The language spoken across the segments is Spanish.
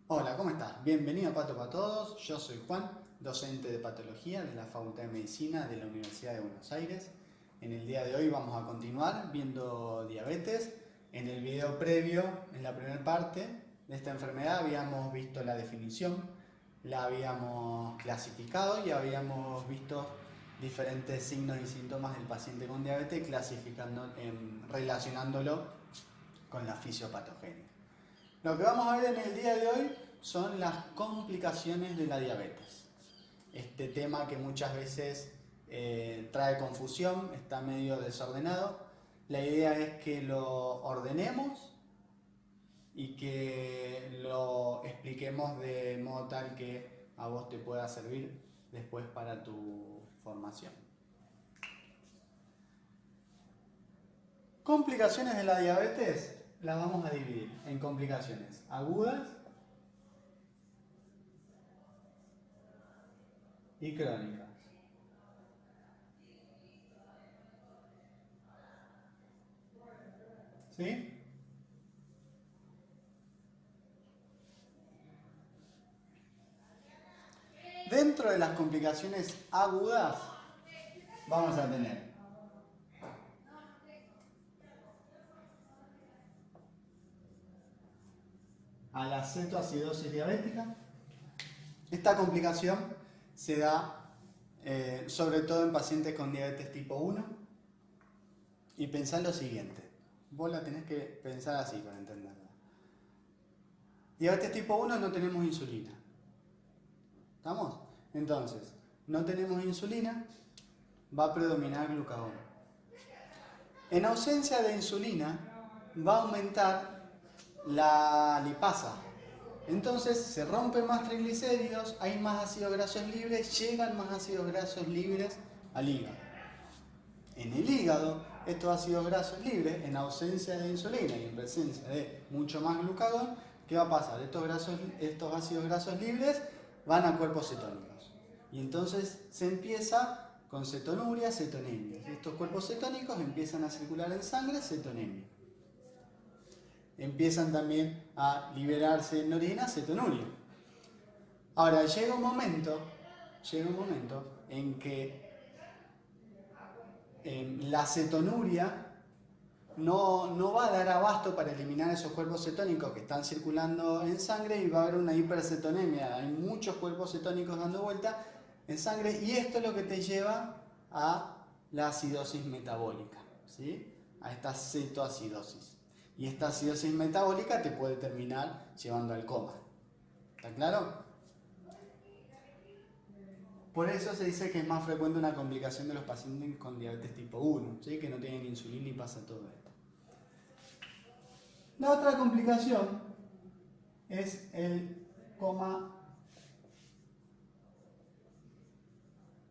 Hola, ¿cómo estás? Bienvenido a Pato para Todos. Yo soy Juan, docente de Patología de la Facultad de Medicina de la Universidad de Buenos Aires. En el día de hoy vamos a continuar viendo diabetes. En el video previo, en la primera parte de esta enfermedad, habíamos visto la definición, la habíamos clasificado y habíamos visto diferentes signos y síntomas del paciente con diabetes, relacionándolo con la fisiopatogenia. Lo que vamos a ver en el día de hoy son las complicaciones de la diabetes. Este tema que muchas veces trae confusión, está medio desordenado. La idea es que lo ordenemos y que lo expliquemos de modo tal que a vos te pueda servir después para tu formación. Complicaciones de la diabetes las vamos a dividir en complicaciones agudas y crónicas. ¿Sí? Dentro de las complicaciones agudas vamos a tener a la cetoacidosis diabética. Esta complicación se da sobre todo en pacientes con diabetes tipo 1. Y pensá lo siguiente, vos la tenés que pensar así para entenderla. Diabetes tipo 1 no tenemos insulina. ¿Estamos? Entonces, no tenemos insulina, va a predominar glucagón. En ausencia de insulina, va a aumentar la lipasa. Entonces se rompen más triglicéridos, hay más ácidos grasos libres, llegan más ácidos grasos libres al hígado. En el hígado, estos ácidos grasos libres, en ausencia de insulina y en presencia de mucho más glucagón, ¿qué va a pasar? Estos ácidos grasos libres van a cuerpos cetónicos. Y entonces se empieza con cetonuria, cetonemia. Estos cuerpos cetónicos empiezan a circular en sangre, cetonemia. Empiezan también a liberarse en orina, cetonuria. Ahora, llega un momento en que la cetonuria no va a dar abasto para eliminar esos cuerpos cetónicos que están circulando en sangre y va a haber una hipercetonemia. Hay muchos cuerpos cetónicos dando vuelta en sangre y esto es lo que te lleva a la acidosis metabólica, ¿sí? A esta cetoacidosis. Y esta acidosis metabólica te puede terminar llevando al coma. ¿Está claro? Por eso se dice que es más frecuente una complicación de los pacientes con diabetes tipo 1, ¿sí? Que no tienen insulina y pasa todo esto. La otra complicación es el coma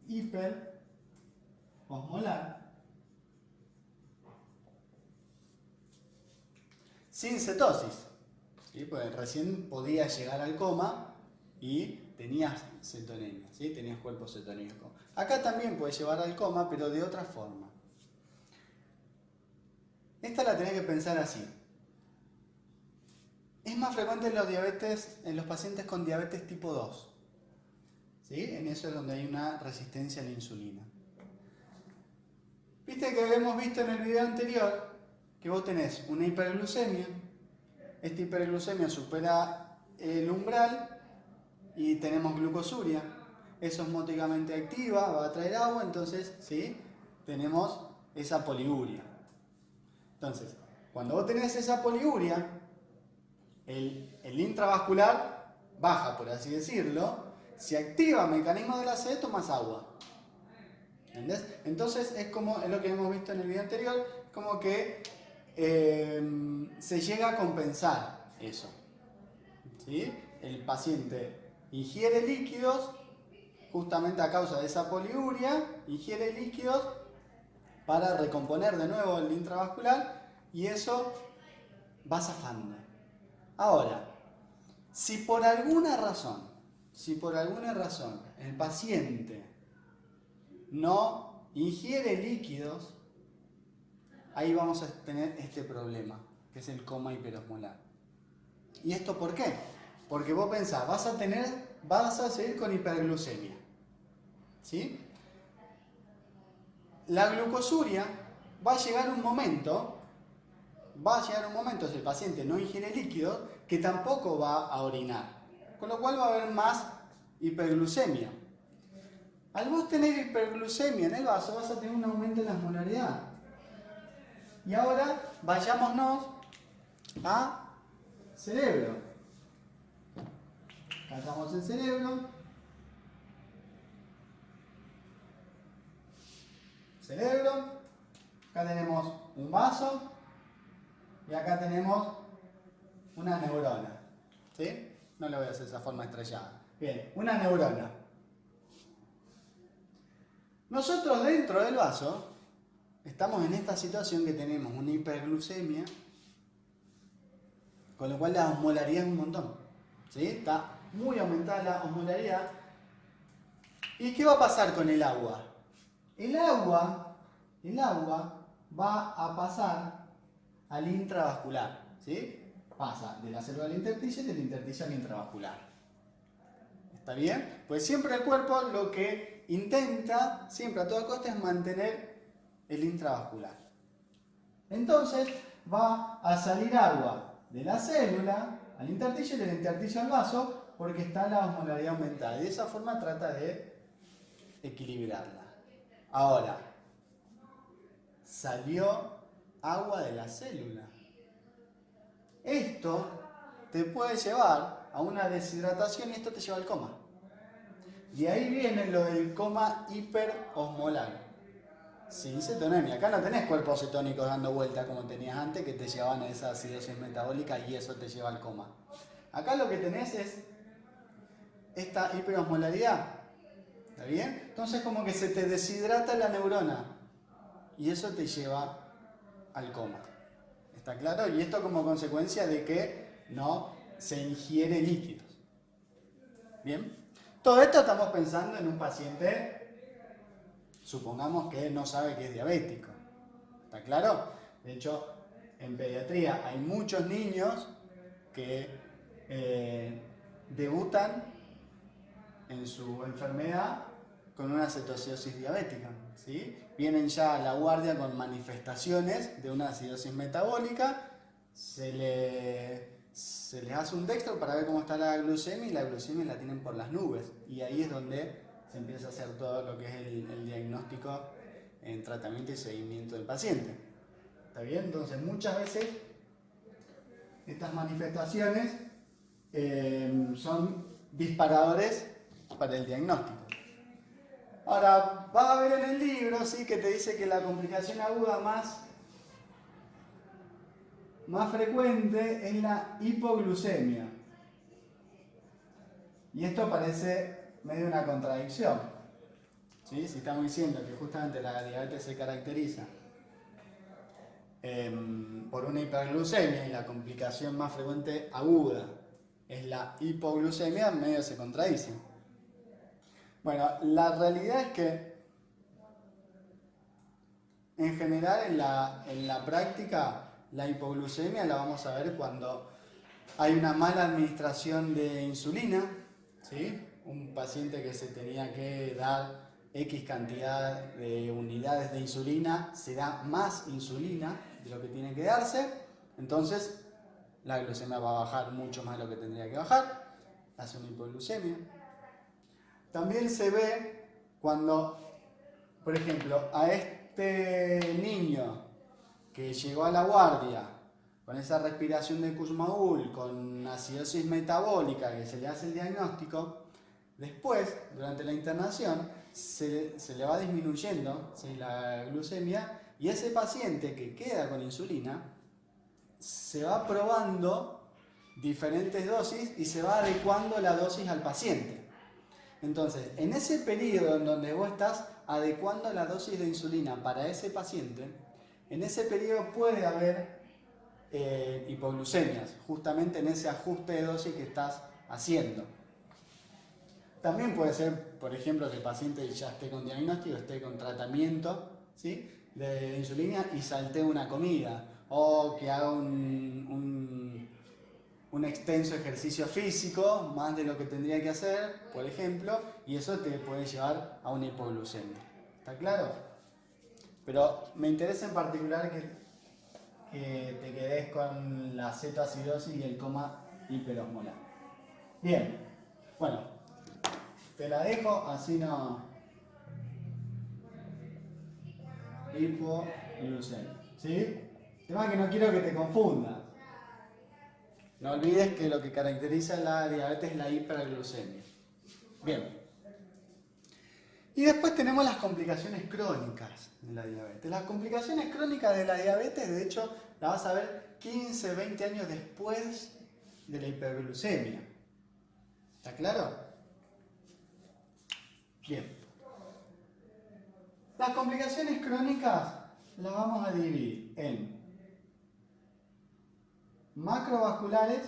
hiperosmolar sin cetosis, ¿sí? Pues recién podías llegar al coma y tenías cetonemia, ¿sí? Tenías cuerpo cetónico. Acá también puedes llevar al coma, pero de otra forma. Esta la tenés que pensar así. Es más frecuente en los pacientes con diabetes tipo 2. ¿Sí? En eso es donde hay una resistencia a la insulina. Viste que habíamos visto en el video anterior que vos tenés una hiperglucemia. Esta hiperglucemia supera el umbral y tenemos glucosuria. Es osmóticamente activa, va a traer agua, entonces ¿sí? Tenemos esa poliuria. Entonces, cuando vos tenés esa poliuria, el intravascular baja, por así decirlo, se activa el mecanismo de la sed, tomas agua. ¿Entendés? Entonces es lo que hemos visto en el video anterior, como que se llega a compensar eso. ¿Sí? El paciente ingiere líquidos justamente a causa de esa poliuria, ingiere líquidos para recomponer de nuevo el intravascular y eso va zafando. Ahora, si por alguna razón el paciente no ingiere líquidos, ahí vamos a tener este problema, que es el coma hiperosmolar. ¿Y esto por qué? Porque vos pensás, vas a seguir con hiperglucemia. ¿Sí? La glucosuria va a llegar un momento, si el paciente no ingiere líquido, que tampoco va a orinar. Con lo cual va a haber más hiperglucemia. Al vos tener hiperglucemia en el vaso, vas a tener un aumento en la osmolaridad. Y ahora vayámonos a cerebro. Acá estamos en cerebro. Acá tenemos un vaso y acá tenemos una neurona. ¿Sí? No le voy a hacer esa forma estrellada. Bien, una neurona. Nosotros dentro del vaso estamos en esta situación que tenemos una hiperglucemia, con lo cual la osmolaridad es un montón. ¿Sí? Está muy aumentada la osmolaridad. ¿Y qué va a pasar con el agua? El agua va a pasar al intravascular. ¿Sí? Pasa de la célula al intersticio y del intersticio al intravascular. ¿Está bien? Pues siempre el cuerpo lo que intenta, siempre a toda costa, es mantener el intravascular. Entonces va a salir agua de la célula al intersticio y del intersticio al vaso porque está la osmolaridad aumentada. Y de esa forma trata de equilibrarla. Ahora, salió agua de la célula. Esto te puede llevar a una deshidratación y esto te lleva al coma. Y ahí viene lo del coma hiperosmolar. Sin cetonemia. Acá no tenés cuerpos cetónicos dando vuelta como tenías antes que te llevaban a esa acidosis metabólica y eso te lleva al coma. Acá lo que tenés es esta hiperosmolaridad. ¿Está bien? Entonces como que se te deshidrata la neurona y eso te lleva al coma. ¿Está claro? Y esto como consecuencia de que no se ingiere líquidos. ¿Bien? Todo esto estamos pensando en un paciente, supongamos que no sabe que es diabético. ¿Está claro? De hecho, en pediatría hay muchos niños que debutan en su enfermedad con una cetoacidosis diabética. ¿Sí? Vienen ya a la guardia con manifestaciones de una acidosis metabólica, se les hace un dextro para ver cómo está la glucemia y la glucemia la tienen por las nubes. Y ahí es donde se empieza a hacer todo lo que es el diagnóstico en tratamiento y seguimiento del paciente. ¿Está bien? Entonces muchas veces estas manifestaciones son disparadores para el diagnóstico. Ahora, vas a ver en el libro, ¿sí?, que te dice que la complicación aguda más frecuente es la hipoglucemia. Y esto parece medio una contradicción. ¿Sí? Si estamos diciendo que justamente la diabetes se caracteriza por una hiperglucemia y la complicación más frecuente aguda es la hipoglucemia, medio se contradice. Bueno, la realidad es que en general en la práctica la hipoglucemia la vamos a ver cuando hay una mala administración de insulina, ¿sí? Un paciente que se tenía que dar X cantidad de unidades de insulina, se da más insulina de lo que tiene que darse, entonces la glucemia va a bajar mucho más de lo que tendría que bajar, hace una hipoglucemia. También se ve cuando, por ejemplo, a este niño que llegó a la guardia con esa respiración de Kussmaul, con acidosis metabólica, que se le hace el diagnóstico, después, durante la internación, se le va disminuyendo, ¿sí?, la glucemia, y ese paciente que queda con insulina se va probando diferentes dosis y se va adecuando la dosis al paciente. Entonces, en ese periodo en donde vos estás adecuando la dosis de insulina para ese paciente, en ese periodo puede haber hipoglucemias, justamente en ese ajuste de dosis que estás haciendo. También puede ser, por ejemplo, que el paciente ya esté con diagnóstico, esté con tratamiento, ¿sí?, de insulina y saltee una comida, o que haga una un extenso ejercicio físico, más de lo que tendría que hacer, por ejemplo, y eso te puede llevar a una hipoglucemia. ¿Está claro? Pero me interesa en particular que te quedes con la cetoacidosis y el coma hiperosmolar. Bien, bueno, te la dejo, así no... Hipoglucemia, ¿sí? El tema es que no quiero que te confundas. No olvides que lo que caracteriza la diabetes es la hiperglucemia. Bien. Y después tenemos las complicaciones crónicas de la diabetes. Las complicaciones crónicas de la diabetes, de hecho, las vas a ver 15, 20 años después de la hiperglucemia. ¿Está claro? Bien. Las complicaciones crónicas las vamos a dividir en macrovasculares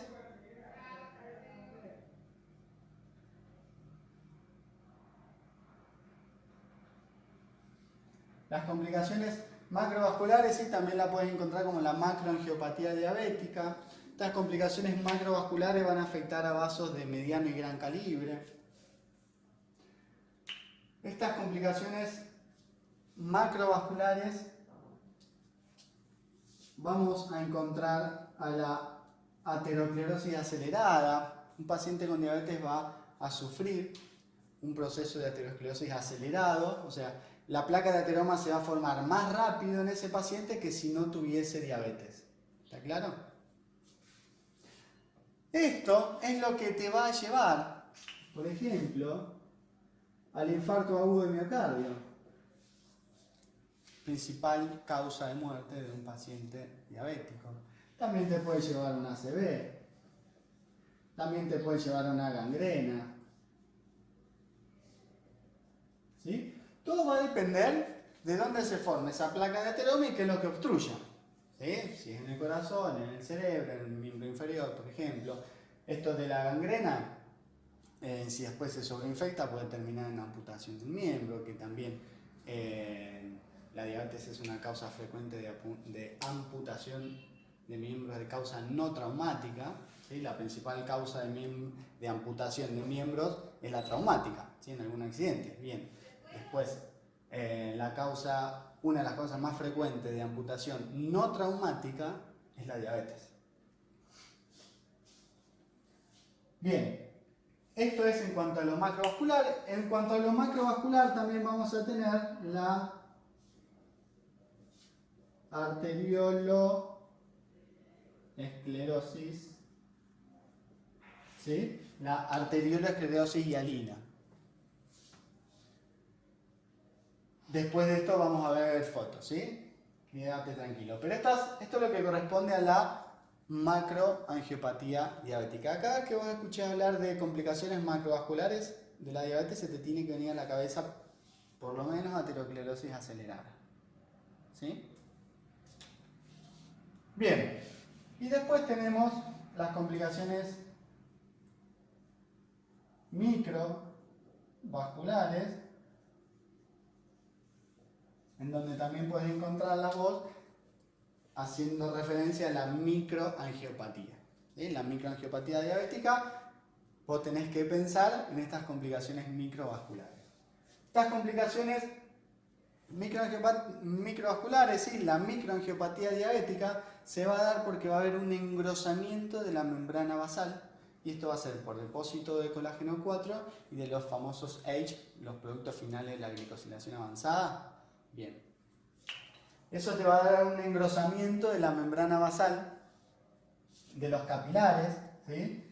las complicaciones macrovasculares sí también la puedes encontrar como la macroangiopatía diabética. Estas complicaciones macrovasculares van a afectar a vasos de mediano y gran calibre. Estas complicaciones macrovasculares vamos a encontrar a la aterosclerosis acelerada. Un paciente con diabetes va a sufrir un proceso de aterosclerosis acelerado, o sea, la placa de ateroma se va a formar más rápido en ese paciente que si no tuviese diabetes. ¿Está claro? Esto es lo que te va a llevar, por ejemplo, al infarto agudo de miocardio, principal causa de muerte de un paciente diabético. También te puede llevar a una ACV, también te puede llevar a una gangrena. ¿Sí? Todo va a depender de dónde se forme esa placa de ateroma y qué es lo que obstruya. ¿Sí? Si es en el corazón, en el cerebro, en el miembro inferior, por ejemplo. Esto de la gangrena, si después se sobreinfecta, puede terminar en amputación del miembro, que también la diabetes es una causa frecuente de amputación de miembros de causa no traumática. ¿Sí? La principal causa de amputación de miembros es la traumática, ¿sí? En algún accidente. Bien. Después, una de las causas más frecuentes de amputación no traumática es la diabetes. Bien, esto es en cuanto a lo macrovascular. En cuanto a lo macrovascular también vamos a tener la arterioloesclerosis, ¿sí? La arterioloesclerosis hialina. Después de esto vamos a ver fotos, ¿sí? Quédate tranquilo. Pero esto es lo que corresponde a la macroangiopatía diabética. Cada que vos escuches hablar de complicaciones macrovasculares de la diabetes se te tiene que venir a la cabeza por lo menos aterosclerosis acelerada. ¿Sí? Bien. Y después tenemos las complicaciones microvasculares, en donde también puedes encontrarlas vos haciendo referencia a la microangiopatía. ¿Sí? La microangiopatía diabética, vos tenés que pensar en estas complicaciones microvasculares. Estas complicaciones microvasculares, ¿sí? La microangiopatía diabética se va a dar porque va a haber un engrosamiento de la membrana basal, y esto va a ser por depósito de colágeno 4 y de los famosos H, los productos finales de la glicosilación avanzada. Bien. Eso te va a dar un engrosamiento de la membrana basal, de los capilares, ¿sí?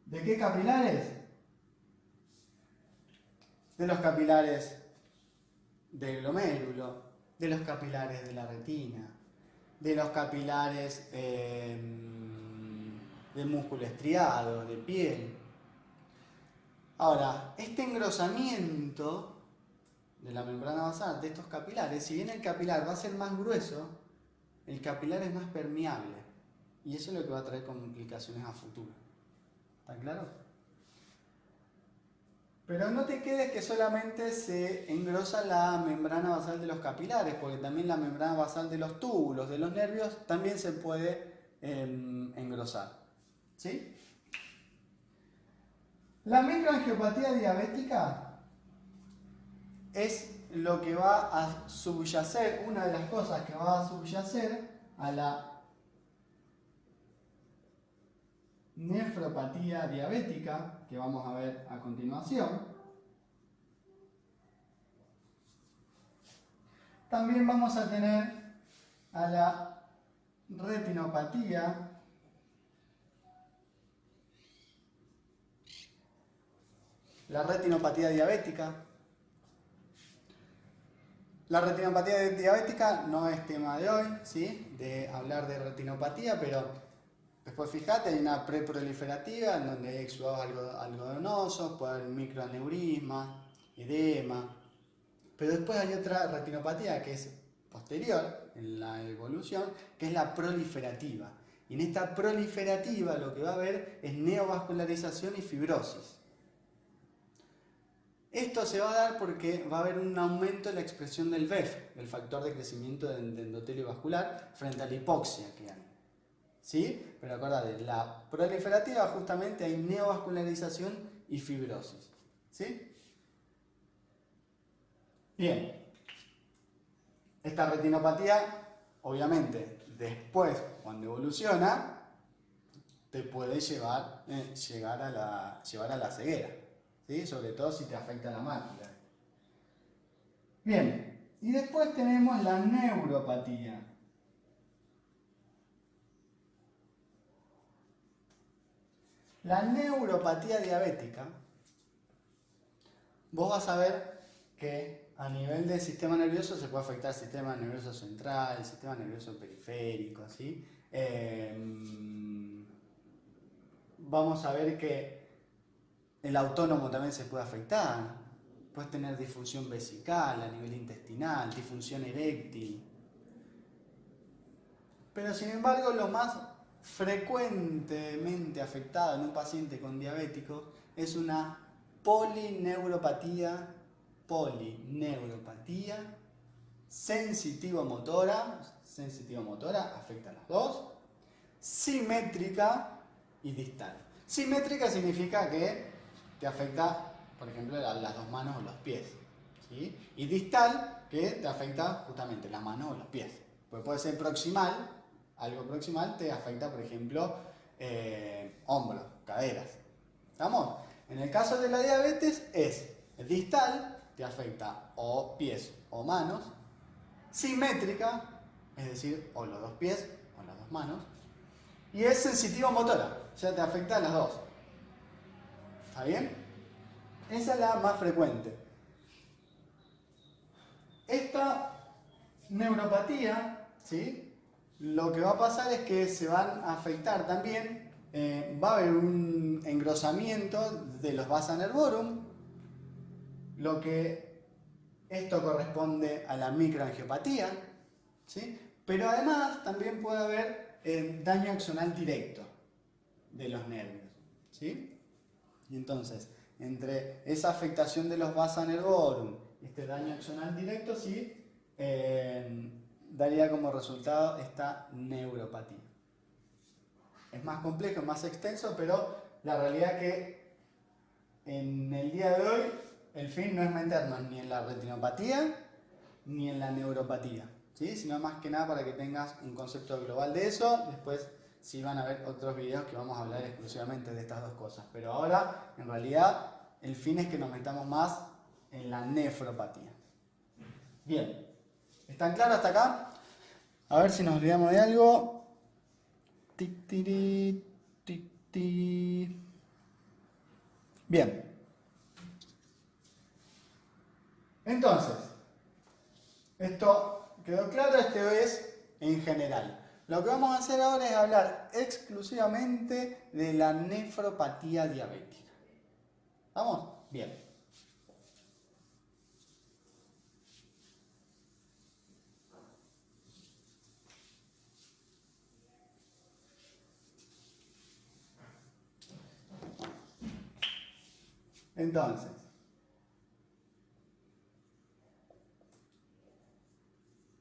¿De qué capilares? De los capilares del glomérulo, de los capilares de la retina, de los capilares del músculo estriado, de piel. Ahora, este engrosamiento de la membrana basal de estos capilares, si bien el capilar va a ser más grueso, el capilar es más permeable, y eso es lo que va a traer complicaciones a futuro. ¿Está claro? Pero no te quedes que solamente se engrosa la membrana basal de los capilares, porque también la membrana basal de los túbulos, de los nervios, también se puede engrosar. ¿Sí? La microangiopatía diabética es lo que va a subyacer, una de las cosas que va a subyacer a la nefropatía diabética, que vamos a ver a continuación. También vamos a tener a la retinopatía diabética. La retinopatía diabética no es tema de hoy, ¿sí? De hablar de retinopatía, pero después fíjate, hay una preproliferativa en donde hay exudados algodonosos, puede haber microaneurisma, edema, pero después hay otra retinopatía que es posterior en la evolución, que es la proliferativa. Y en esta proliferativa lo que va a haber es neovascularización y fibrosis. Esto se va a dar porque va a haber un aumento en la expresión del VEF, el factor de crecimiento de endotelio vascular, frente a la hipoxia que hay. ¿Sí? Pero acordate, la proliferativa justamente hay neovascularización y fibrosis. ¿Sí? Bien. Esta retinopatía, obviamente, después, cuando evoluciona, te puede llevar a la ceguera. ¿Sí? Sobre todo si te afecta la mácula. Bien, y después tenemos la neuropatía. La neuropatía diabética, vos vas a ver que a nivel del sistema nervioso se puede afectar el sistema nervioso central, el sistema nervioso periférico, ¿sí? Vamos a ver que el autónomo también se puede afectar. Puedes tener disfunción vesical a nivel intestinal, disfunción eréctil. Pero sin embargo, lo más frecuentemente afectado en un paciente con diabético es una polineuropatía sensitivo-motora, afecta a las dos, simétrica y distal. Simétrica significa que te afecta, por ejemplo, las dos manos o los pies, ¿sí? Y distal, que te afecta justamente las manos o los pies. Pues puede ser proximal, algo proximal te afecta, por ejemplo, hombros, caderas. ¿Estamos? En el caso de la diabetes es distal, te afecta o pies o manos, simétrica, es decir, o los dos pies o las dos manos, y es sensitivo-motora, o sea, te afecta a las dos. ¿Está bien? Esa es la más frecuente. Esta neuropatía, ¿sí? Lo que va a pasar es que se van a afectar también, va a haber un engrosamiento de los vasa nervorum, lo que esto corresponde a la microangiopatía, ¿sí? Pero además también puede haber daño axonal directo de los nervios, ¿sí? Y entonces, entre esa afectación de los vasa nervorum y este daño axonal directo, sí, daría como resultado esta neuropatía. Es más complejo, más extenso, pero la realidad es que en el día de hoy el fin no es meternos ni en la retinopatía ni en la neuropatía, ¿sí? Sino más que nada para que tengas un concepto global de eso. Después sí van a ver otros videos que vamos a hablar exclusivamente de estas dos cosas. Pero ahora, en realidad, el fin es que nos metamos más en la nefropatía. Bien, ¿están claros hasta acá? A ver si nos olvidamos de algo. Tic, tiri, tic, ti. Bien. Entonces, esto quedó claro, este es en general. Lo que vamos a hacer ahora es hablar exclusivamente de la nefropatía diabética. ¿Vamos? Bien. Entonces,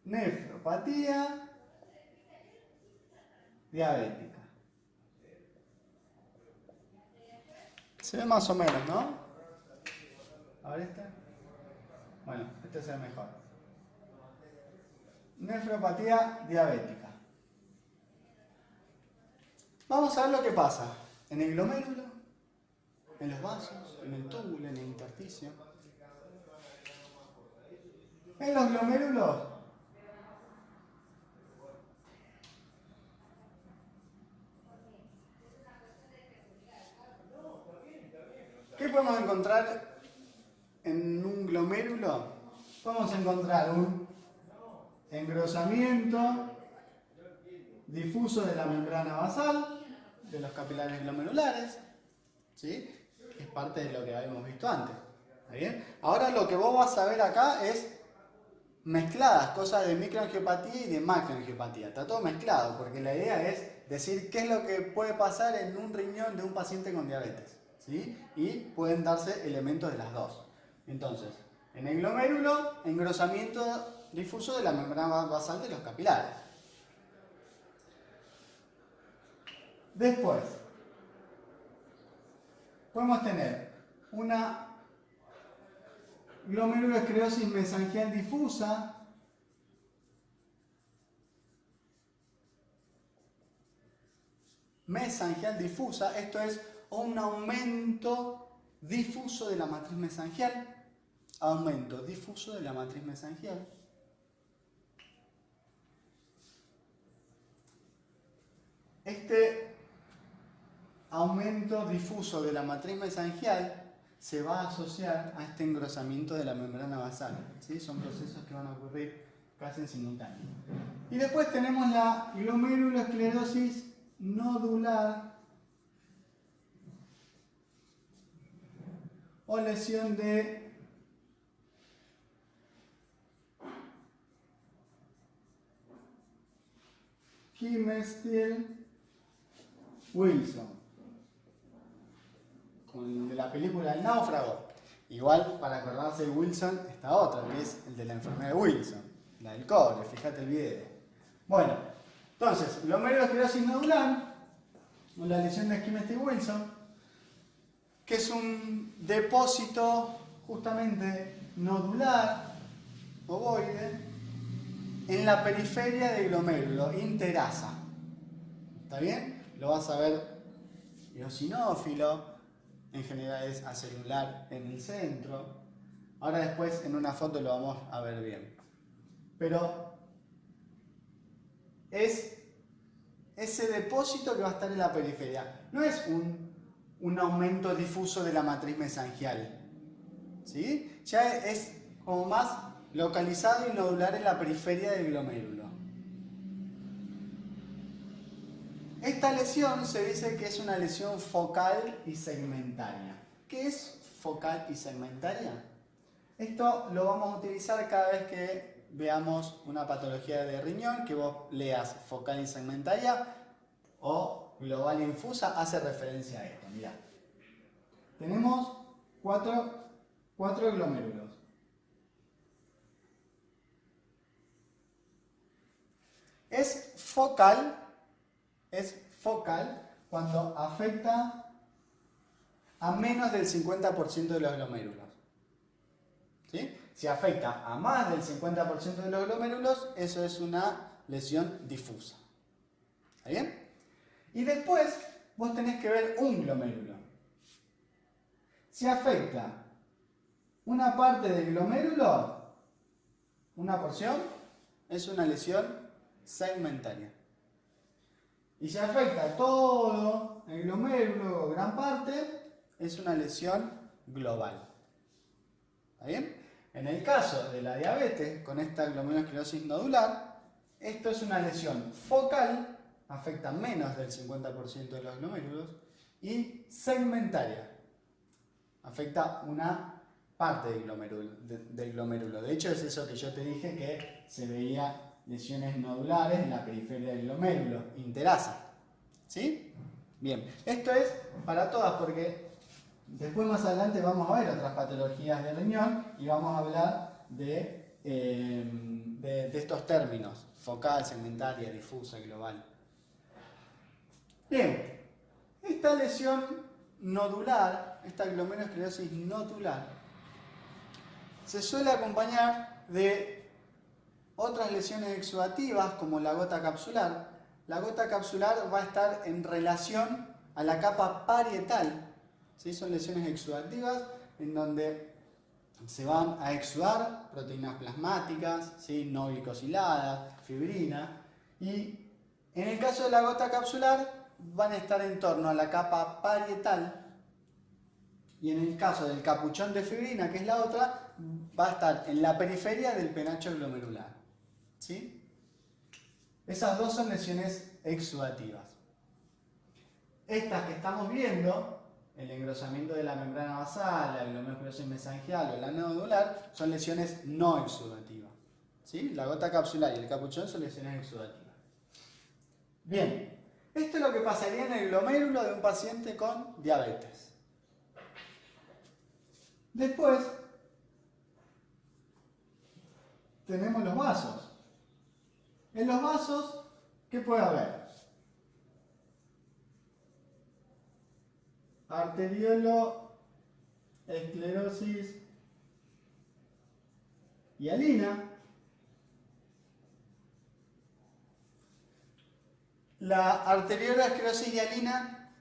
nefropatía diabética. Se ve más o menos, ¿no? A ver este. Bueno, este se ve mejor. Nefropatía diabética. Vamos a ver lo que pasa en el glomérulo, en los vasos, en el túbulo, en el intersticio. En los glomérulos ¿qué podemos encontrar en un glomérulo? Podemos encontrar un engrosamiento difuso de la membrana basal, de los capilares glomerulares, ¿sí? Es parte de lo que habíamos visto antes. ¿Está bien? Ahora lo que vos vas a ver acá es mezcladas, cosas de microangiopatía y de macroangiopatía. Está todo mezclado, porque la idea es decir qué es lo que puede pasar en un riñón de un paciente con diabetes, ¿sí? Y pueden darse elementos de las dos. Entonces, en el glomérulo, engrosamiento difuso de la membrana basal de los capilares. Después, podemos tener una glomerulosclerosis mesangial difusa, esto es un aumento difuso de la matriz mesangial, Este aumento difuso de la matriz mesangial se va a asociar a este engrosamiento de la membrana basal, ¿sí? Son procesos que van a ocurrir casi en simultáneo. Y después tenemos la glomerulosclerosis nodular o lesión de Kimmel-Wilson, con de la película El náufrago. Igual, para acordarse de Wilson, está otra, que es el de la enfermedad de Wilson, la del cobre, fíjate el video. Bueno, entonces, glomerulosclerosis nodular, o la lesión de Kimmel-Wilson, que es un depósito justamente nodular, ovoide, en la periferia del glomérulo, interasa. ¿Está bien? Lo vas a ver eosinófilo, en general es acelular en el centro. Ahora después en una foto lo vamos a ver bien. Pero es ese depósito que va a estar en la periferia. No es un aumento difuso de la matriz mesangial, ¿sí? Ya es como más localizado y nodular en la periferia del glomérulo. Esta lesión se dice que es una lesión focal y segmentaria. ¿Qué es focal y segmentaria? Esto lo vamos a utilizar cada vez que veamos una patología de riñón, que vos leas focal y segmentaria o global e infusa, hace referencia a esto. Mirá. Tenemos cuatro glomérulos. Es focal cuando afecta a menos del 50% de los glomérulos. ¿Sí? Si afecta a más del 50% de los glomérulos, eso es una lesión difusa. ¿Está bien? Y después vos tenés que ver un glomérulo. Si afecta una parte del glomérulo, una porción, es una lesión segmentaria. Y si afecta todo el glomérulo o gran parte, es una lesión global. ¿Está bien? En el caso de la diabetes, con esta glomerulosclerosis nodular, esto es una lesión focal, afecta menos del 50% de los glomérulos, y segmentaria, afecta una parte del glomérulo. De hecho, es eso que yo te dije, que se veía lesiones nodulares en la periferia del glomérulo, interasa. ¿Sí? Bien, esto es para todas porque después más adelante vamos a ver otras patologías del riñón y vamos a hablar de estos términos, focal, segmentaria, difusa, global. Bien, esta lesión nodular esta glomerulosclerosis nodular, se suele acompañar de otras lesiones exudativas como la gota capsular. La gota capsular va a estar en relación a la capa parietal. ¿Sí? Son lesiones exudativas en donde se van a exudar proteínas plasmáticas, ¿sí? No glicosiladas, fibrina. Y en el caso de la gota capsular van a estar en torno a la capa parietal. Y en el caso del capuchón de fibrina, que es la otra, va a estar en la periferia del penacho glomerular. ¿Sí? Esas dos son lesiones exudativas. Estas que estamos viendo, el engrosamiento de la membrana basal, la glomerulosclerosis mesangial o la nodular, son lesiones no exudativas. ¿Sí? La gota capsular y el capuchón son lesiones exudativas. Bien, esto es lo que pasaría en el glomérulo de un paciente con diabetes. Después tenemos los vasos. En los vasos, ¿qué puede haber? Arterioloesclerosis hialina. La arterioloesclerosis hialina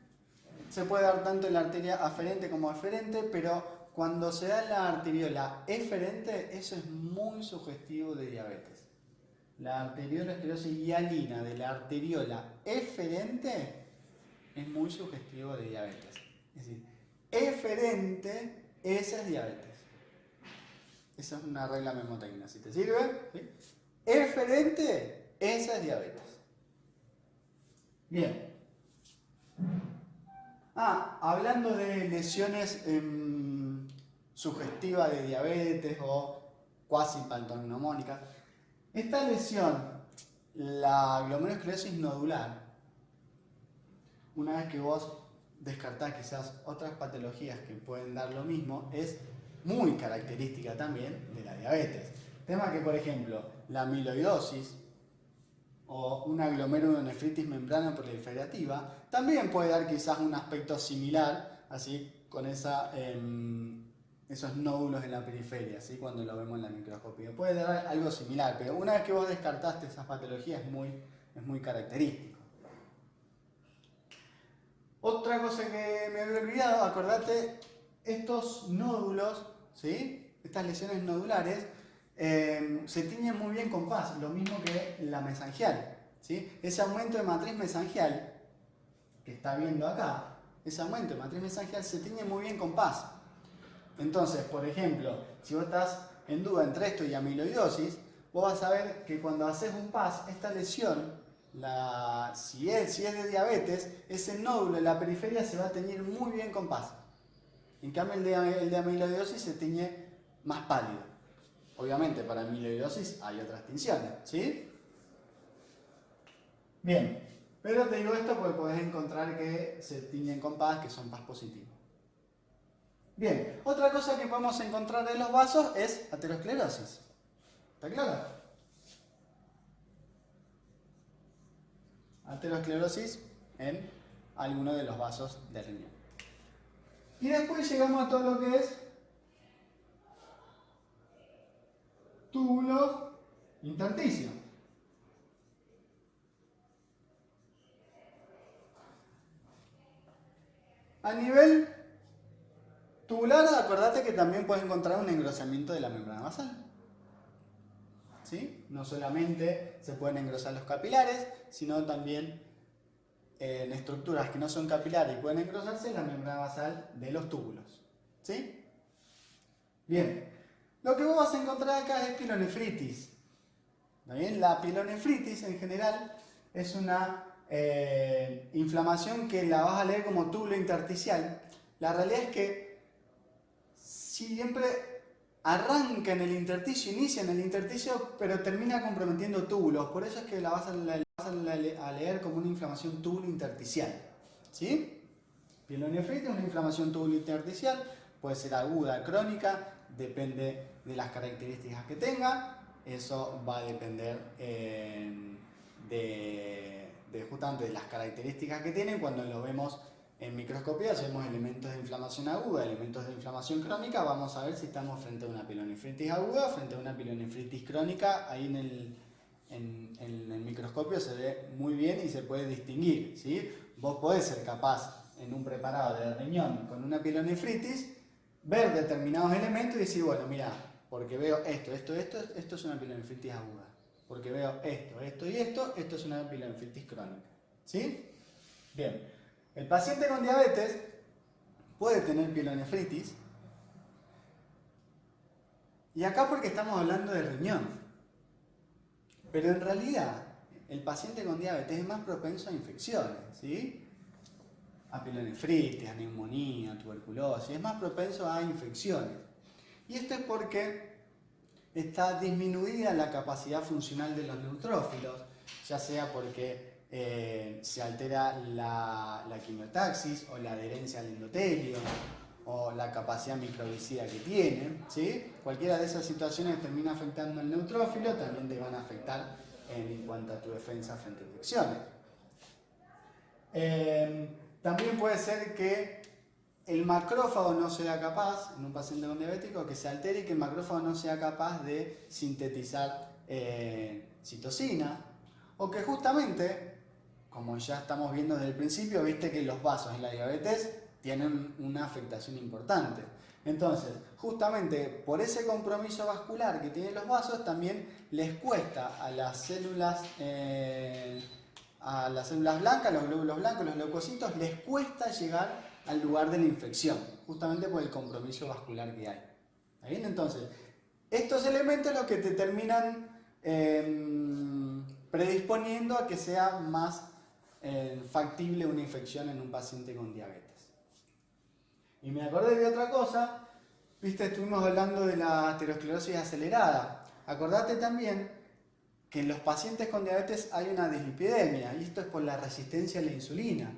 se puede dar tanto en la arteria aferente como eferente, pero cuando se da en la arteriola eferente, eso es muy sugestivo de diabetes. La arterioloesclerosis hialina de la arteriola eferente es muy sugestivo de diabetes. Es decir, eferente, esa es diabetes. Esa es una regla mnemotécnica, si te sirve. ¿Sí? Eferente, esa es diabetes. Bien. Hablando de lesiones sugestivas de diabetes o cuasi pantognomónicas, esta lesión, la glomerulosclerosis nodular, una vez que vos descartás quizás otras patologías que pueden dar lo mismo, es muy característica también de la diabetes. Tema que, por ejemplo, la amiloidosis o una glomerulonefritis membrana proliferativa también puede dar quizás un aspecto similar, así con esos nódulos en la periferia, ¿sí? Cuando lo vemos en la microscopía. Puede dar algo similar, pero una vez que vos descartaste esas patologías es muy característico. Otra cosa que me había olvidado, acordate, estos nódulos, ¿sí? Estas lesiones nodulares, se tiñen muy bien con paz, lo mismo que la mesangial. ¿Sí? Ese aumento de matriz mesangial que está viendo acá, ese aumento de matriz mesangial se tiñe muy bien con paz. Entonces, por ejemplo, si vos estás en duda entre esto y amiloidosis, vos vas a ver que cuando haces un PAS, esta lesión, si es de diabetes, ese nódulo en la periferia se va a teñir muy bien con PAS. En cambio, el de amiloidosis se tiñe más pálido. Obviamente, para amiloidosis hay otras tinciones, ¿sí? Bien, pero te digo esto porque podés encontrar que se tiñen con PAS, que son PAS positivos. Bien, otra cosa que podemos encontrar en los vasos es aterosclerosis. ¿Está claro? Aterosclerosis en alguno de los vasos del riñón. Y después llegamos a todo lo que es túbulos intersticios. A nivel tubular, acordate que también puedes encontrar un engrosamiento de la membrana basal. ¿Sí? No solamente se pueden engrosar los capilares, sino también en estructuras que no son capilares y pueden engrosarse la membrana basal de los túbulos. ¿Sí? Bien. Lo que vos vas a encontrar acá es pielonefritis. ¿Está bien? La pielonefritis en general es una inflamación que la vas a leer como túbulo intersticial. La realidad es que siempre arranca en el intersticio, inicia en el intersticio, pero termina comprometiendo túbulos. Por eso es que la vas a leer como una inflamación túbulo intersticial. ¿Sí? Pielonefritis es una inflamación túbulo intersticial, puede ser aguda, crónica, depende de las características que tenga. Eso va a depender justamente de las características que tienen cuando lo vemos en microscopía si vemos elementos de inflamación aguda, elementos de inflamación crónica, vamos a ver si estamos frente a una pielonefritis aguda o frente a una pielonefritis crónica. Ahí en el microscopio se ve muy bien y se puede distinguir, ¿sí? Vos podés ser capaz en un preparado de riñón con una pielonefritis ver determinados elementos y decir, bueno, mira, porque veo esto es una pielonefritis aguda. Porque veo esto y esto es una pielonefritis crónica, ¿sí? Bien, el paciente con diabetes puede tener pielonefritis. Y acá porque estamos hablando de riñón. Pero en realidad, el paciente con diabetes es más propenso a infecciones, ¿sí? A pielonefritis, a neumonía, a tuberculosis, es más propenso a infecciones. Y esto es porque está disminuida la capacidad funcional de los neutrófilos, ya sea porque se altera la quimiotaxis o la adherencia al endotelio o la capacidad microbicida que tiene, ¿sí? Cualquiera de esas situaciones que termina afectando al neutrófilo también te van a afectar en cuanto a tu defensa frente a infecciones. También puede ser que el macrófago no sea capaz, en un paciente con diabético, que se altere y que el macrófago no sea capaz de sintetizar citocina, o que justamente, como ya estamos viendo desde el principio, viste que los vasos en la diabetes tienen una afectación importante. Entonces, justamente por ese compromiso vascular que tienen los vasos, también les cuesta a las células blancas, los glóbulos blancos, los leucocitos, les cuesta llegar al lugar de la infección, justamente por el compromiso vascular que hay. ¿Está bien? Entonces, estos elementos los que te terminan predisponiendo a que sea más factible una infección en un paciente con diabetes. Y me acordé de otra cosa, viste, estuvimos hablando de la aterosclerosis acelerada. Acordate también que en los pacientes con diabetes hay una dislipidemia, y esto es por la resistencia a la insulina.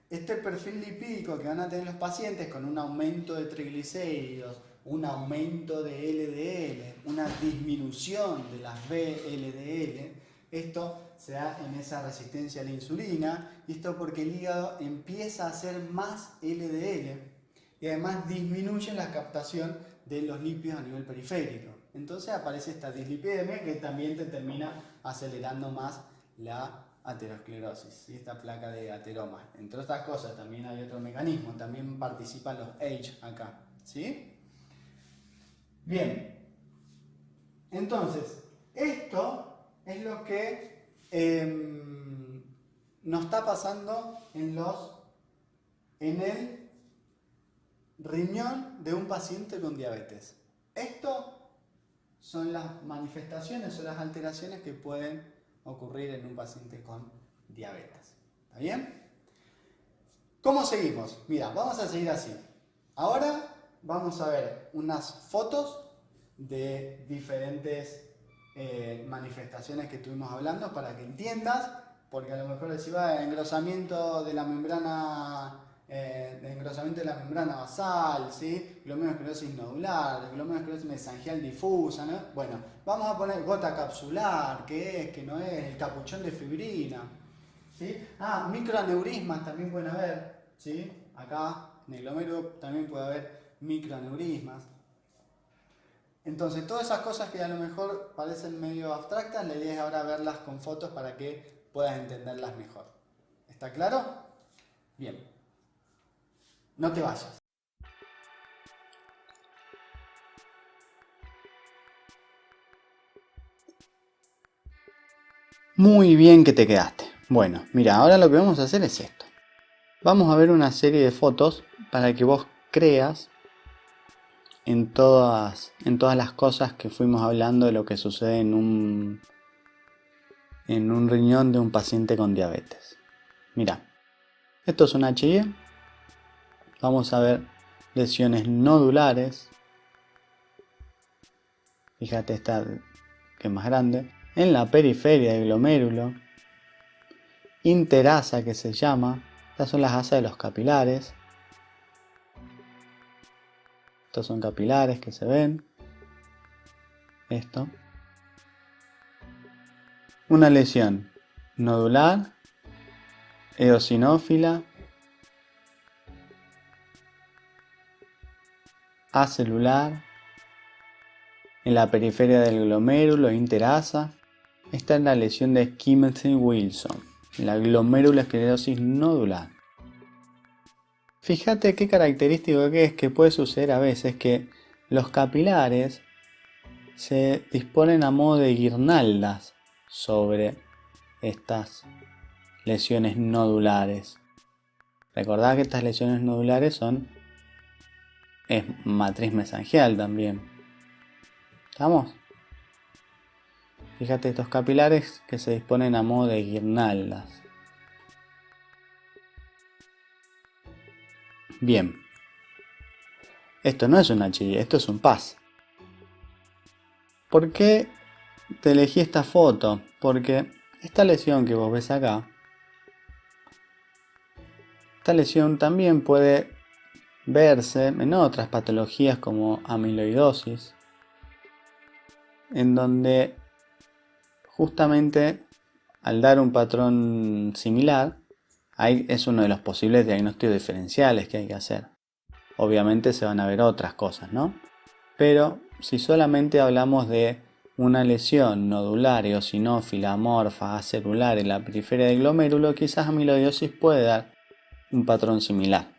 Este perfil lipídico que van a tener los pacientes con un aumento de triglicéridos, un aumento de LDL, una disminución de las VLDL, esto se da en esa resistencia a la insulina, y esto porque el hígado empieza a hacer más LDL y además disminuye la captación de los lípidos a nivel periférico. Entonces aparece esta dislipidemia que también te termina acelerando más la aterosclerosis, ¿sí? Esta placa de ateroma. Entre otras cosas, también hay otro mecanismo, también participan los H acá, ¿sí? Bien, entonces, esto es lo que nos está pasando en el riñón de un paciente con diabetes. Esto son las manifestaciones o las alteraciones que pueden ocurrir en un paciente con diabetes. ¿Está bien? ¿Cómo seguimos? Mira, vamos a seguir así. Ahora vamos a ver unas fotos de diferentes manifestaciones que estuvimos hablando para que entiendas, porque a lo mejor decía engrosamiento de la membrana basal, ¿sí? Glomerulosclerosis nodular, glomerulosclerosis mesangial difusa, ¿no? Bueno, vamos a poner gota capsular, qué es, qué no es, el capuchón de fibrina, ¿sí? Microaneurismas también pueden haber, ¿sí? Acá en el glomérulo también puede haber microaneurismas. Entonces, todas esas cosas que a lo mejor parecen medio abstractas, la idea es ahora verlas con fotos para que puedas entenderlas mejor. ¿Está claro? Bien. No te vayas. Muy bien que te quedaste. Bueno, mira, ahora lo que vamos a hacer es esto. Vamos a ver una serie de fotos para que vos creas en todas las cosas que fuimos hablando de lo que sucede en un riñón de un paciente con diabetes. Mira, esto es un HIE. Vamos a ver lesiones nodulares. Fíjate esta que es más grande. En la periferia del glomérulo. Interasa que se llama. Estas son las asas de los capilares. Estos son capilares que se ven. Esto. Una lesión nodular, eosinófila acelular. En la periferia del glomérulo interasa está la lesión de Schmidt-Wilson, la glomerulosclerosis nodular. Fíjate qué característico que es que puede suceder a veces que los capilares se disponen a modo de guirnaldas sobre estas lesiones nodulares. Recordad que estas lesiones nodulares es matriz mesangial también. ¿Estamos? Fíjate estos capilares que se disponen a modo de guirnaldas. Bien. Esto no es una chilla, esto es un PAS. ¿Por qué te elegí esta foto? Porque esta lesión que vos ves acá, esta lesión también puede verse en otras patologías como amiloidosis, en donde justamente al dar un patrón similar, ahí es uno de los posibles diagnósticos diferenciales que hay que hacer. Obviamente se van a ver otras cosas, ¿no? Pero si solamente hablamos de una lesión nodular, eosinófila, amorfa, acelular en la periferia del glomérulo, quizás amiloidosis puede dar un patrón similar.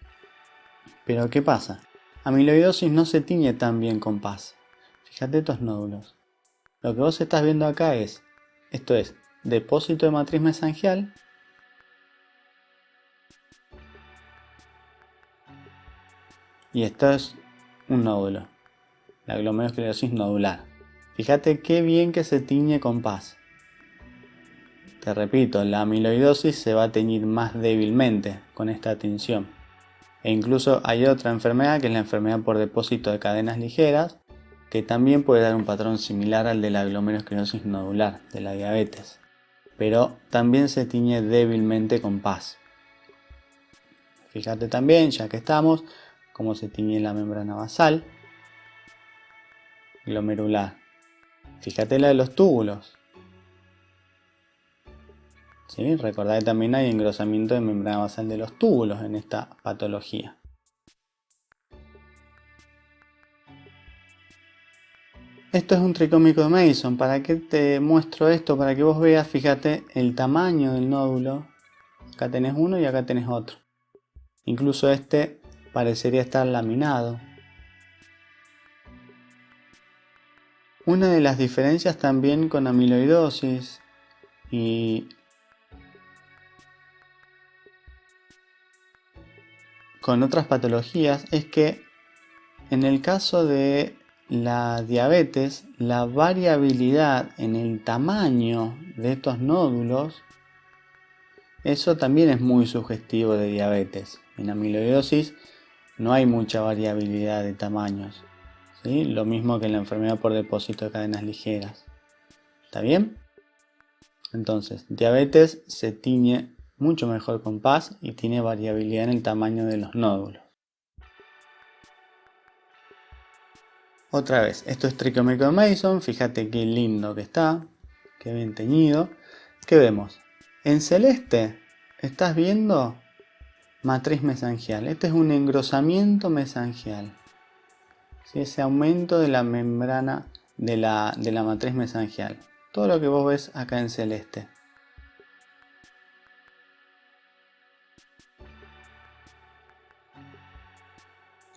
Pero ¿qué pasa? Amiloidosis no se tiñe tan bien con PAS. Fíjate estos nódulos. Lo que vos estás viendo acá esto es depósito de matriz mesangial y esto es un nódulo, la glomerulosclerosis nodular. Fíjate qué bien que se tiñe con PAS. Te repito, la amiloidosis se va a teñir más débilmente con esta tinción. E incluso hay otra enfermedad que es la enfermedad por depósito de cadenas ligeras, que también puede dar un patrón similar al de la glomerulosclerosis nodular, de la diabetes. Pero también se tiñe débilmente con PAS. Fíjate también, ya que estamos, cómo se tiñe la membrana basal glomerular. Fíjate la de los túbulos. ¿Sí? Recordad que también hay engrosamiento de membrana basal de los túbulos en esta patología. Esto es un tricómico de Mason. ¿Para qué te muestro esto? Para que vos veas, fíjate, el tamaño del nódulo. Acá tenés uno y acá tenés otro. Incluso este parecería estar laminado. Una de las diferencias también con amiloidosis y con otras patologías es que en el caso de la diabetes, la variabilidad en el tamaño de estos nódulos, eso también es muy sugestivo de diabetes. En amiloidosis no hay mucha variabilidad de tamaños, ¿sí? Lo mismo que en la enfermedad por depósito de cadenas ligeras. ¿Está bien? Entonces, diabetes se tiñe mucho mejor con PAS y tiene variabilidad en el tamaño de los nódulos. Otra vez, esto es tricómico de Mason, fíjate qué lindo que está, qué bien teñido. ¿Qué vemos? En celeste estás viendo matriz mesangial. Este es un engrosamiento mesangial. ¿Sí? Ese aumento de la membrana de la matriz mesangial. Todo lo que vos ves acá en celeste.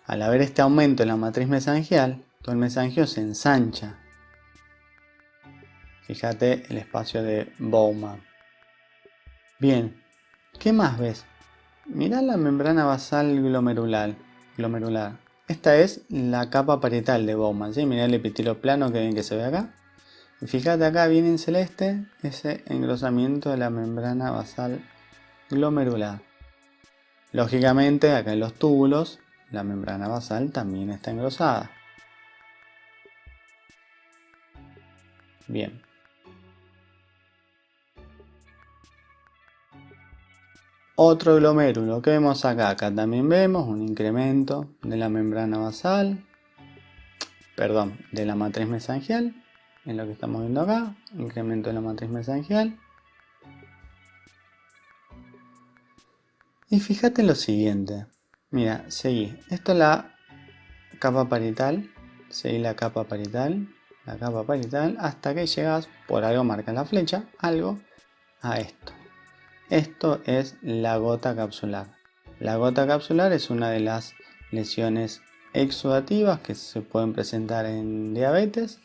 Al haber este aumento en la matriz mesangial, todo el mesangio se ensancha. Fíjate el espacio de Bowman. Bien, ¿qué más ves? Mirá la membrana basal glomerular. Esta es la capa parietal de Bowman, ¿sí? Mirá el epitelio plano que bien que se ve acá. Y fíjate acá bien en celeste ese engrosamiento de la membrana basal glomerular. Lógicamente acá en los túbulos la membrana basal también está engrosada. Bien. Otro glomérulo que vemos acá. Acá también vemos un incremento de la membrana basal. Perdón, de la matriz mesangial. En lo que estamos viendo acá. Incremento de la matriz mesangial. Y fíjate lo siguiente. Mira, seguí. Esto es la capa parietal, seguí la capa parietal, hasta que llegas, por algo marca la flecha, algo a esto. Esto es la gota capsular. La gota capsular es una de las lesiones exudativas que se pueden presentar en diabetes.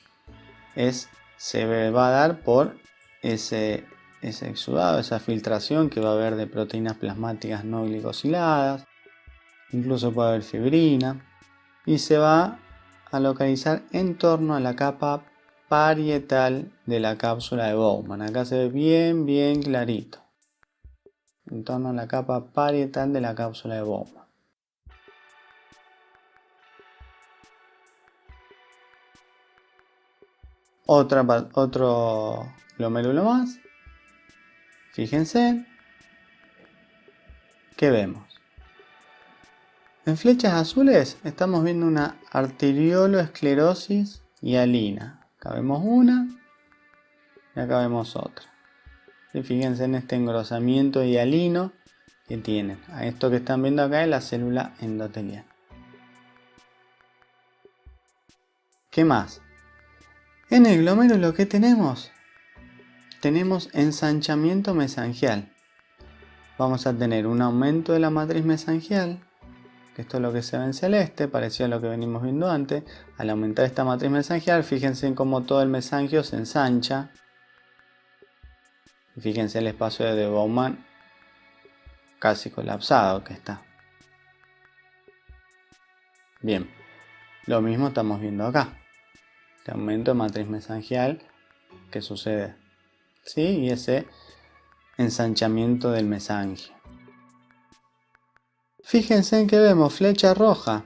Se va a dar por ese exudado, esa filtración que va a haber de proteínas plasmáticas no glicosiladas, incluso puede haber fibrina, y se va a localizar en torno a la capa parietal de la cápsula de Bowman. Acá se ve bien clarito, en torno a la capa parietal de la cápsula de Bowman. Otro glomérulo más. Fíjense, ¿qué vemos? En flechas azules estamos viendo una arterioloesclerosis hialina. Acá vemos una y acá vemos otra. Y fíjense en este engrosamiento hialino que tienen. Esto que están viendo acá es la célula endotelial. ¿Qué más? En el glomérulo, ¿qué tenemos? Tenemos ensanchamiento mesangial. Vamos a tener un aumento de la matriz mesangial, que esto es lo que se ve en celeste, parecido a lo que venimos viendo antes. Al aumentar esta matriz mesangial, fíjense en cómo todo el mesangio se ensancha. Y fíjense el espacio de Bowman casi colapsado que está. Bien, lo mismo estamos viendo acá. Este aumento de matriz mesangial que sucede, ¿sí? Y ese ensanchamiento del mesangio. Fíjense en que vemos flecha roja.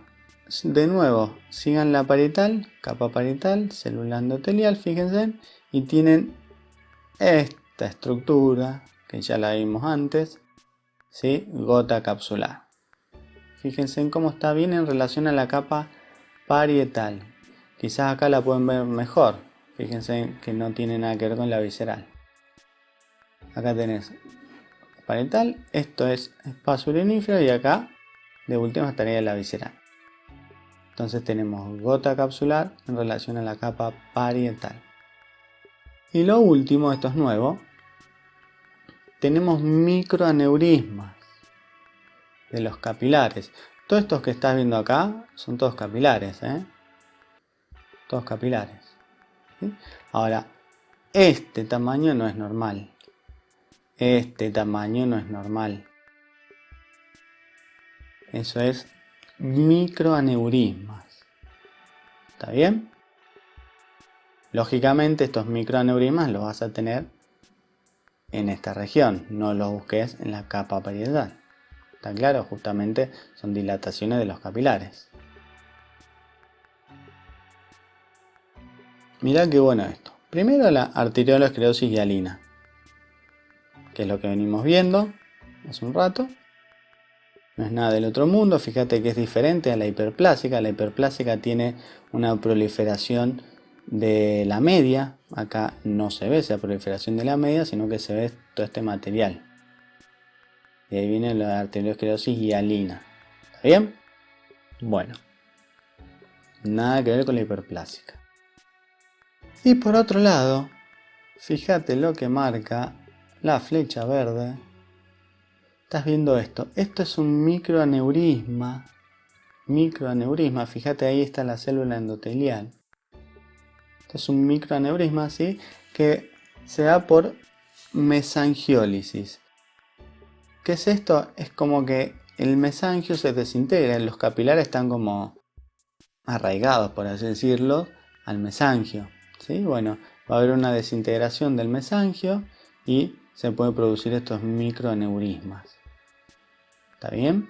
De nuevo, sigan la parietal, capa parietal, célula endotelial, fíjense, y tienen esta estructura que ya la vimos antes, ¿sí? Gota capsular. Fíjense en cómo está bien en relación a la capa parietal. Quizás acá la pueden ver mejor. Fíjense que no tiene nada que ver con la visceral. Acá tenés parietal, esto es espacio urinífero y acá de última estaría la visceral. Entonces tenemos gota capsular en relación a la capa parietal. Y lo último, esto es nuevo, tenemos microaneurismas de los capilares. Todos estos que estás viendo acá son todos capilares, todos capilares, ¿sí? Ahora, este tamaño no es normal. Este tamaño no es normal. Eso es microaneurismas. ¿Está bien? Lógicamente estos microaneurismas los vas a tener en esta región. No los busques en la capa parietal. ¿Está claro? Justamente son dilataciones de los capilares. Mirá qué bueno esto. Primero la arterioloesclerosis hialina, que es lo que venimos viendo hace un rato. No es nada del otro mundo, fíjate que es diferente a la hiperplásica. La hiperplásica tiene una proliferación de la media. Acá no se ve esa proliferación de la media, sino que se ve todo este material. Y ahí viene la arteriosclerosis hialina. ¿Está bien? Bueno, nada que ver con la hiperplásica. Y por otro lado, fíjate lo que marca la flecha verde. Estás viendo esto. Esto es un microaneurisma. Microaneurisma. Fíjate, ahí está la célula endotelial. Esto es un microaneurisma, ¿sí? Que se da por mesangiólisis. ¿Qué es esto? Es como que el mesangio se desintegra. Los capilares están como arraigados, por así decirlo, al mesangio, ¿sí? Bueno, va a haber una desintegración del mesangio y se pueden producir estos microaneurismas. ¿Está bien?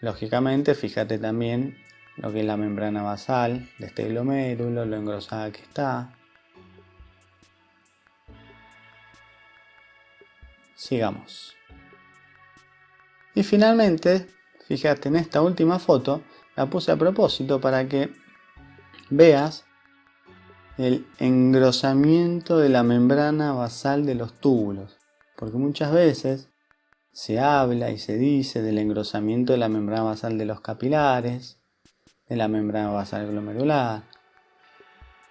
Lógicamente, fíjate también lo que es la membrana basal de este glomérulo, lo engrosada que está. Sigamos. Y finalmente, fíjate en esta última foto, la puse a propósito para que veas el engrosamiento de la membrana basal de los túbulos. Porque muchas veces se habla y se dice del engrosamiento de la membrana basal de los capilares, de la membrana basal glomerular.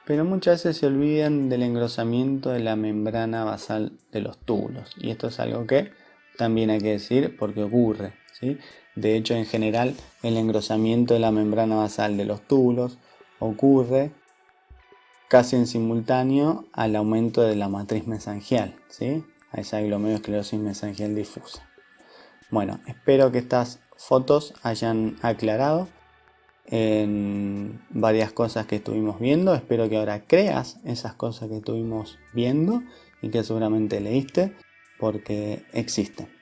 Pero muchas veces se olvidan del engrosamiento de la membrana basal de los túbulos. Y esto es algo que también hay que decir porque ocurre, ¿sí? De hecho, en general, el engrosamiento de la membrana basal de los túbulos ocurre casi en simultáneo al aumento de la matriz mesangial, ¿sí? A esa glomerulosclerosis mesangial difusa. Bueno, espero que estas fotos hayan aclarado en varias cosas que estuvimos viendo. Espero que ahora creas esas cosas que estuvimos viendo y que seguramente leíste, porque existen.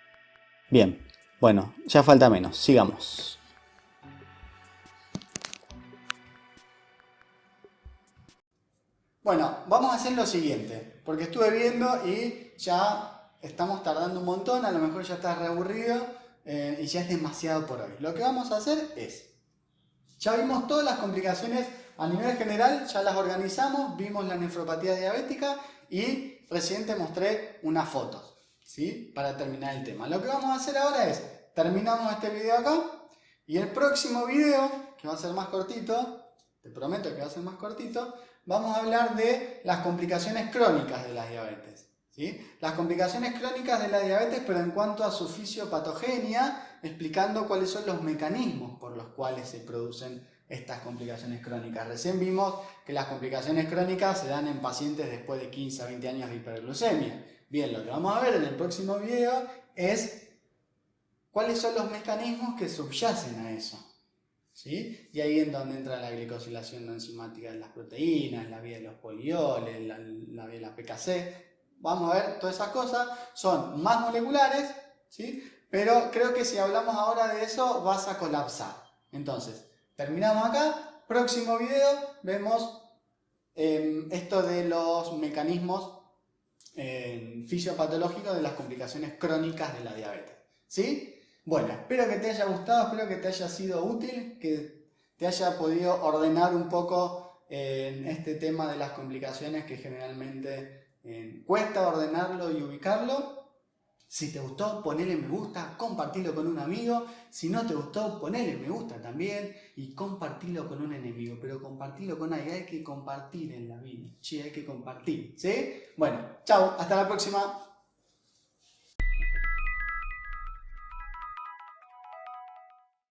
Bien, bueno, ya falta menos, sigamos. Bueno, vamos a hacer lo siguiente, porque estuve viendo y ya estamos tardando un montón, a lo mejor ya estás reaburrido y ya es demasiado por hoy. Lo que vamos a hacer es, ya vimos todas las complicaciones a nivel general, ya las organizamos, vimos la nefropatía diabética y recién te mostré unas fotos, ¿sí? Para terminar el tema. Lo que vamos a hacer ahora es, terminamos este video acá y el próximo video, que va a ser más cortito, te prometo que va a ser más cortito, vamos a hablar de las complicaciones crónicas de la diabetes, ¿sí? Las complicaciones crónicas de la diabetes, pero en cuanto a su fisiopatogenia, explicando cuáles son los mecanismos por los cuales se producen estas complicaciones crónicas. Recién vimos que las complicaciones crónicas se dan en pacientes después de 15 a 20 años de hiperglucemia. Bien, lo que vamos a ver en el próximo video es cuáles son los mecanismos que subyacen a eso, ¿sí? Y ahí es donde entra la glicosilación no enzimática de las proteínas, la vía de los polioles, la vía de la PKC. Vamos a ver, todas esas cosas son más moleculares, ¿sí? Pero creo que si hablamos ahora de eso vas a colapsar. Entonces, terminamos acá. Próximo video vemos esto de los mecanismos fisiopatológicos de las complicaciones crónicas de la diabetes, ¿sí? Bueno, espero que te haya gustado, espero que te haya sido útil, que te haya podido ordenar un poco en este tema de las complicaciones que generalmente cuesta ordenarlo y ubicarlo. Si te gustó, ponele me gusta, compartilo con un amigo. Si no te gustó, ponele me gusta también y compartilo con un enemigo. Pero compartilo con alguien, hay que compartir en la vida. Sí, hay que compartir, ¿sí? Bueno, chao, hasta la próxima.